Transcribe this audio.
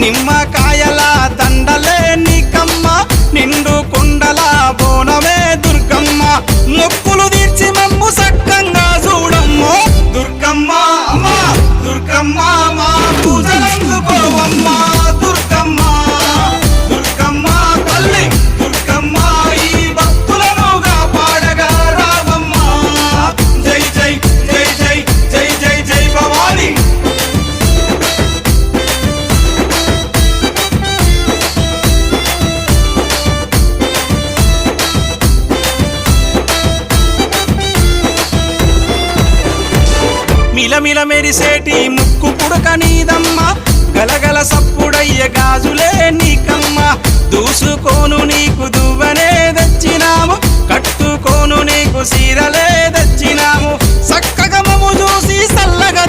నిమ్మకాయల దండలే నీకమ్మ నిండు కుండల బోనమే దుర్గమ్మ మొక్కులు తీర్చి మమ్ము సక్కంగా చూడమ్మో దుర్గమ్మ అమ్మా దుర్గమ్మ మా పూజలందుకోవమ్మ దుర్గమ్మ దుర్గమ్మ తల్లి దుర్గమ్మ ఈ భక్తులను కాపాడగా రావమ్మ జై జై జై జై జై జై జై భవాని మిలమిల మెరిసేటి ముక్కు పుడక నీదమ్మ గలగల సప్పుడయ్య గాజులే నీకమ్మ దూసుకోను నీకు దువ్వనే తెచ్చినాము కట్టుకోను నీకు సీరలే తెచ్చినాము చక్కగా మము చూసి సల్లగా